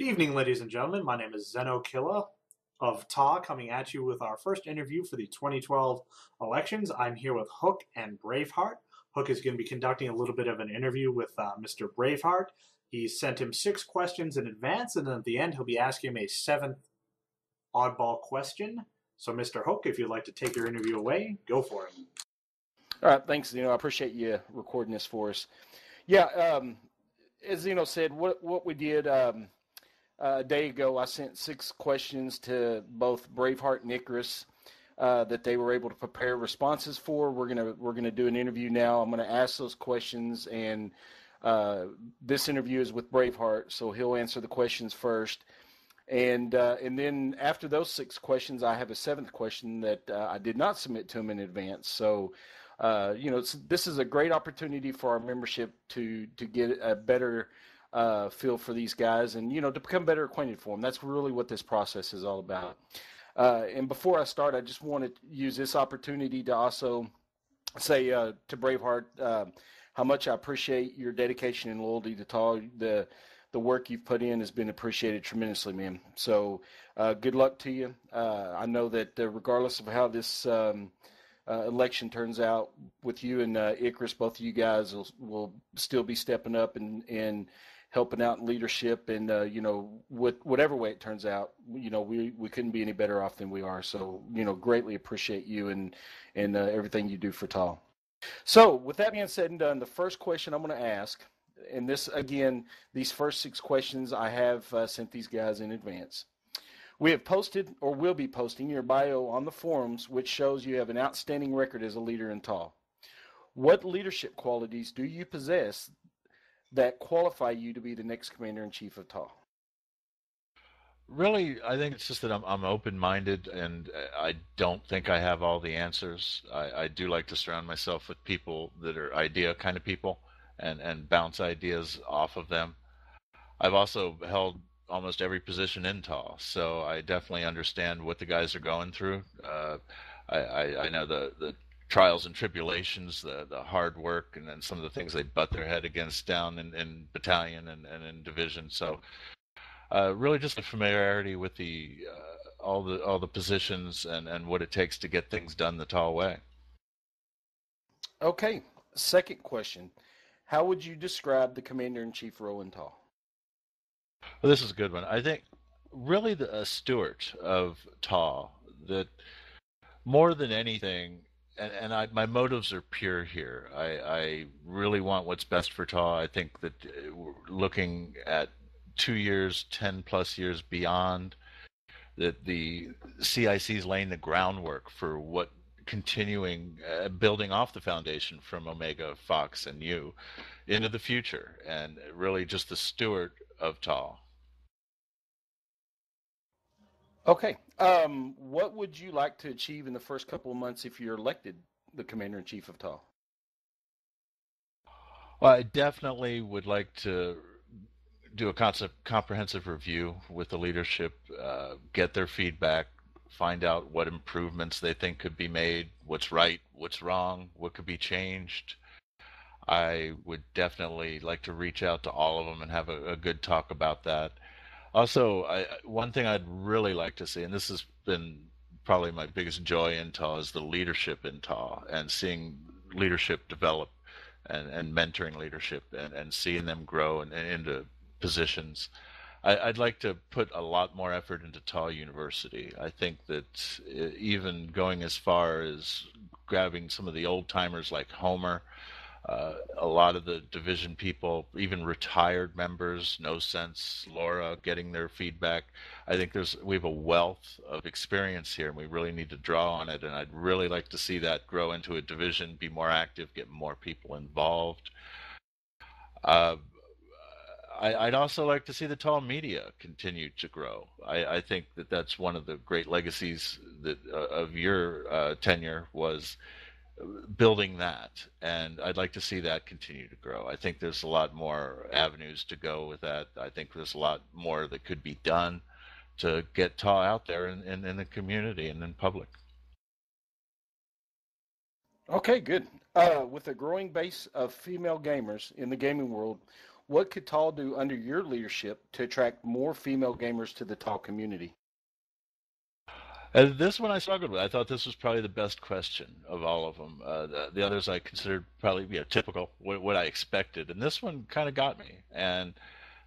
Good evening, ladies and gentlemen. My name is Zeno Killa of TA, coming at you with our first interview for the 2012 elections. I'm here with Hook and Braveheart. Hook is going to be conducting a little bit of an interview with Mr. Braveheart. He sent him 6 questions in advance, and then at the end, he'll be asking him a 7th oddball question. So, Mr. Hook, if you'd like to take your interview away, go for it. All right, thanks, Zeno. I appreciate you recording this for us. Yeah, as Zeno said, what we did a day ago, I sent 6 questions to both Braveheart and Icarus that they were able to prepare responses for. We're gonna do an interview now. I'm gonna ask those questions, and this interview is with Braveheart, so he'll answer the questions first. And then after those 6 questions, I have a 7th question that I did not submit to him in advance. So, this is a great opportunity for our membership to get a better feel for these guys and, to become better acquainted for them. That's really what this process is all about. And before I start, I just want to use this opportunity to also say to Braveheart how much I appreciate your dedication and loyalty to Tal. The work you've put in has been appreciated tremendously, man. So good luck to you. I know that regardless of how this election turns out with you and Icarus, both of you guys will still be stepping up and helping out in leadership. And, whatever way it turns out, we couldn't be any better off than we are. So, greatly appreciate you and everything you do for Tal. So with that being said and done, the first question I'm going to ask, and this, again, these first 6 questions I have sent these guys in advance. We have posted or will be posting your bio on the forums, which shows you have an outstanding record as a leader in TAL. What leadership qualities do you possess that qualify you to be the next Commander-in-Chief of TAL? Really, I think it's just that I'm open-minded, and I don't think I have all the answers. I do like to surround myself with people that are idea kind of people and bounce ideas off of them. I've also held almost every position in TAL, so I definitely understand what the guys are going through. I know the trials and tribulations, the hard work, and then some of the things they butt their head against down in battalion and in division. So really just a familiarity with all the positions and what it takes to get things done the TAL way. Okay, second question. How would you describe the Commander-in-Chief role in TAL? Well, this is a good one. I think really a steward of TAL, that more than anything, and my motives are pure here. I really want what's best for TAL. I think that we're looking at 2 years, 10 plus years beyond, that the CIC is laying the groundwork for what continuing, building off the foundation from Omega, Fox, and you into the future, and really just the steward of TAL. Okay. What would you like to achieve in the first couple of months if you're elected the Commander-in-Chief of TAL? Well, I definitely would like to do a comprehensive review with the leadership, get their feedback, find out what improvements they think could be made, what's right, what's wrong, what could be changed. I would definitely like to reach out to all of them and have a good talk about that. Also, one thing I'd really like to see, and this has been probably my biggest joy in TAL, is the leadership in TAL and seeing leadership develop and mentoring leadership and seeing them grow and into positions. I'd like to put a lot more effort into TAL University. I think that even going as far as grabbing some of the old timers like Homer, a lot of the division people, even retired members, No Sense, Laura, getting their feedback. I think we have a wealth of experience here, and we really need to draw on it. And I'd really like to see that grow into a division, be more active, get more people involved. I'd also like to see the TAL media continue to grow. I think that's one of the great legacies of your tenure was building that, and I'd like to see that continue to grow. I think there's a lot more avenues to go with that. I think there's a lot more that could be done to get TAL out there in the community and in public. Okay, good. With a growing base of female gamers in the gaming world, What could Tall do under your leadership to attract more female gamers to the Tall community? This one I struggled with. I thought this was probably the best question of all of them. The others I considered probably typical, what I expected, and this one kind of got me. And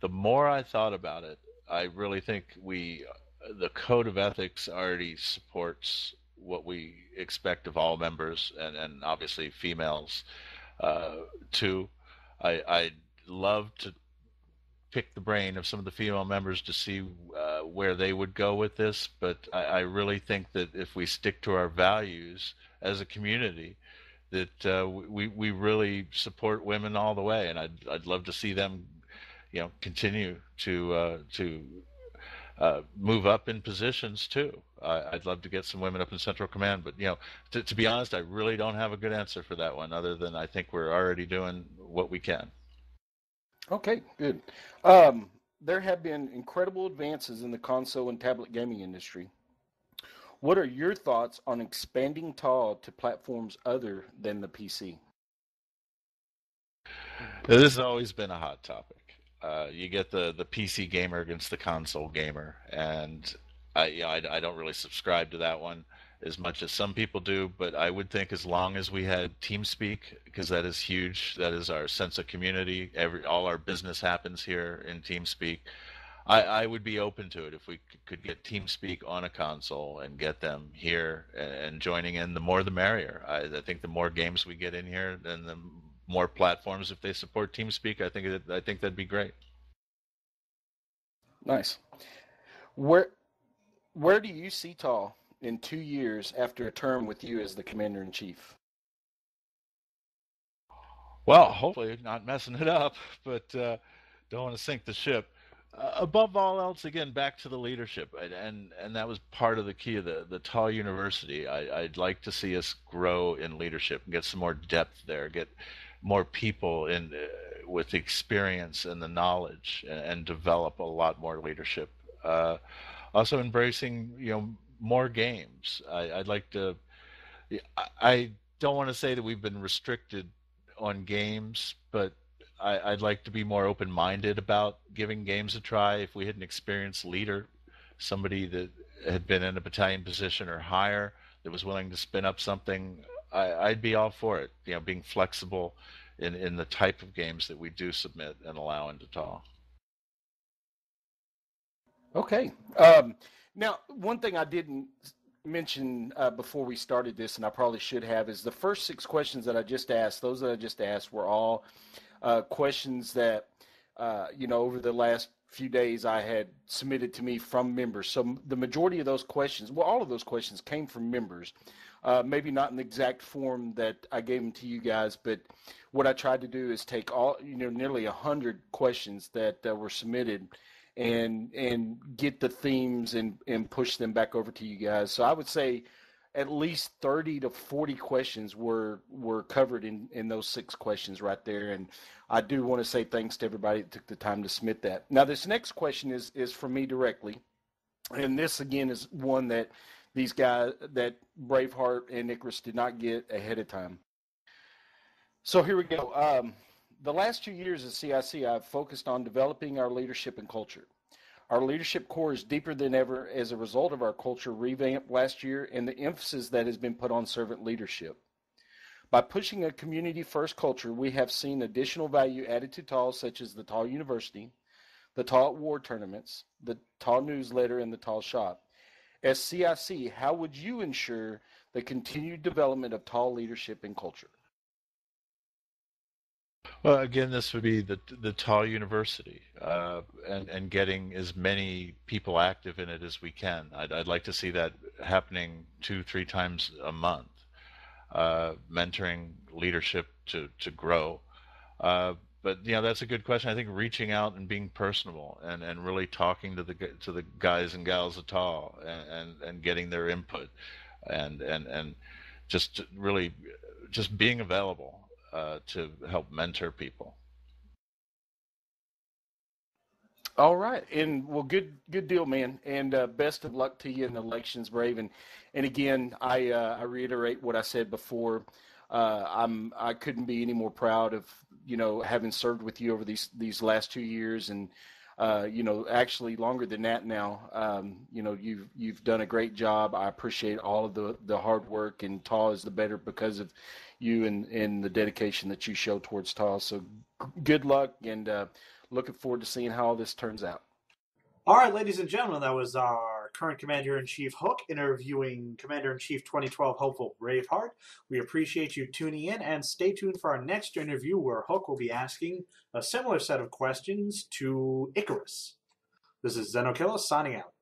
the more I thought about it, I really think the code of ethics already supports what we expect of all members, and obviously females too. I'd love to pick the brain of some of the female members to see where they would go with this, but I really think that if we stick to our values as a community, that we really support women all the way, and I'd love to see them, continue to move up in positions too. I'd love to get some women up in Central Command, but to be honest, I really don't have a good answer for that one, other than I think we're already doing what we can. Okay, good. There have been incredible advances in the console and tablet gaming industry. What are your thoughts on expanding Tall to platforms other than the PC? This has always been a hot topic. You get the PC gamer against the console gamer, and I don't really subscribe to that one as much as some people do, but I would think as long as we had TeamSpeak, because that is huge, that is our sense of community. All our business happens here in TeamSpeak. I would be open to it if we could get TeamSpeak on a console and get them here and joining in. The more the merrier. I think the more games we get in here, then the more platforms. If they support TeamSpeak, I think that'd be great. Nice. Where do you see Tall in 2 years after a term with you as the commander in chief? Well, hopefully not messing it up, but don't want to sink the ship. Above all else, again, back to the leadership, and that was part of the key of the Tall University. I'd like to see us grow in leadership, get some more depth there, get more people in with the experience and the knowledge, and develop a lot more leadership. Also embracing, more games. I'd like to. I don't want to say that we've been restricted on games, but I'd like to be more open-minded about giving games a try. If we had an experienced leader, somebody that had been in a battalion position or higher, that was willing to spin up something, I'd be all for it. Being flexible in the type of games that we do submit and allow into TAW. Okay. Now, one thing I didn't mention before we started this, and I probably should have, is the first 6 questions that I just asked. Those that I just asked were all questions that over the last few days I had submitted to me from members. So the majority of those questions, well, all of those questions came from members. Maybe not in the exact form that I gave them to you guys, but what I tried to do is take all, nearly 100 questions that were submitted and get the themes and push them back over to you guys. So I would say at least 30 to 40 questions were covered in those 6 questions right there. And I do want to say thanks to everybody that took the time to submit that. Now, this next question is from me directly. And this, again, is one that these guys, that Braveheart and Icarus did not get ahead of time. So here we go. The last 2 years at CIC, I've focused on developing our leadership and culture. Our leadership core is deeper than ever as a result of our culture revamp last year and the emphasis that has been put on servant leadership. By pushing a community-first culture, we have seen additional value added to TAL, such as the TAL University, the TAL War Tournaments, the TAL Newsletter, and the TAL Shop. As CIC, how would you ensure the continued development of TAL leadership and culture? Well, again, this would be the TAL University, and getting as many people active in it as we can. I'd like to see that happening 2-3 times a month, mentoring leadership to grow. But that's a good question. I think reaching out and being personable and really talking to the guys and gals at TAL and getting their input and just really just being available to help mentor people. All right, and well, good deal, man, and best of luck to you in the elections, Brave. And again, I reiterate what I said before. I couldn't be any more proud of having served with you over these last 2 years, and actually longer than that now. You've done a great job. I appreciate all of the hard work, and TAW is the better because of you and the dedication that you show towards TAW. So good luck, and looking forward to seeing how all this turns out. All right, ladies and gentlemen, that was our current Commander-in-Chief Hook interviewing Commander-in-Chief 2012 hopeful Braveheart. We appreciate you tuning in, and stay tuned for our next interview where Hook will be asking a similar set of questions to Icarus. This is Zenokilla signing out.